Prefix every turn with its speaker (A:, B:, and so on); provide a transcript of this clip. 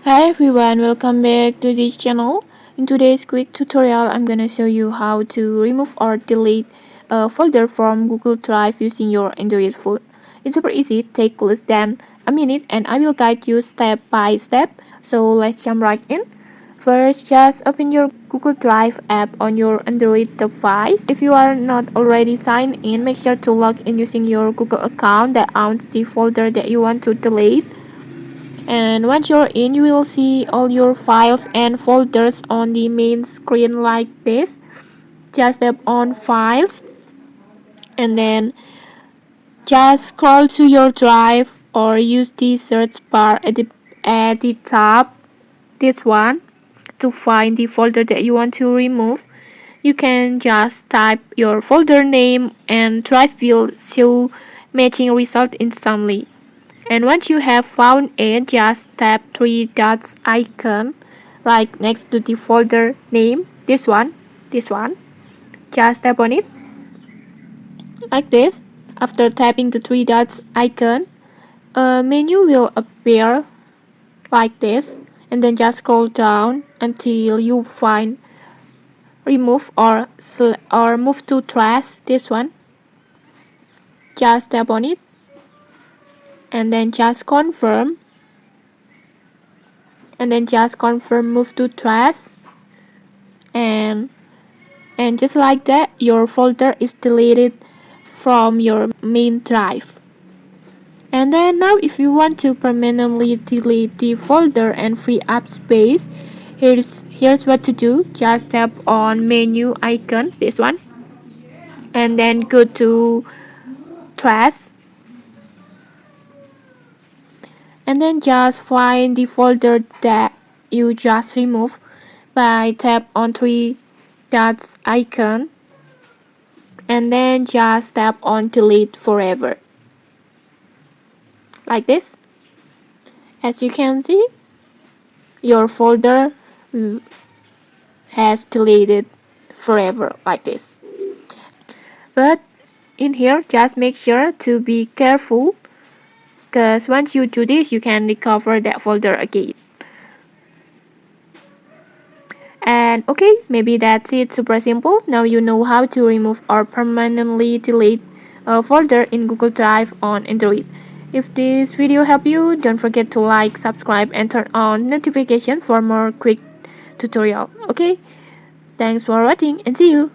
A: Hi everyone, welcome back to this channel. In today's quick tutorial, I'm gonna show you how to remove or delete a folder from Google Drive using your Android phone. It's super easy, take less than a minute and I will guide you step by step. So let's jump right in. First, just open your Google Drive app on your Android device. If you are not already signed in, make sure to log in using your Google account that owns the folder that you want to delete. And once you're in, you will see all your files and folders on the main screen like this. Just tap on files and then just scroll to your drive or use the search bar at the top, this one, to find the folder that you want to remove. You can just type your folder name and Drive will show matching result instantly. And once you have found it, just tap three dots icon like next to the folder name. This one. Just tap on it like this. After tapping the three dots icon, a menu will appear like this, and then just scroll down until you find remove or move to trash. This one. Just tap on it, and then just confirm, move to trash, and just like that your folder is deleted from your main drive. And then now if you want to permanently delete the folder and free up space, here's what to do. Just tap on menu icon, this one, and then go to trash, and then just find the folder that you just removed by tap on three dots icon, and then just tap on delete forever like this. As you can see, your folder has deleted forever like this. But in here, just make sure to be careful, because once you do this, you can recover that folder again. And okay, maybe that's it. Super simple. Now you know how to remove or permanently delete a folder in Google Drive on Android. If this video helped you, don't forget to like, subscribe, and turn on notifications for more quick tutorial. Okay, thanks for watching and see you.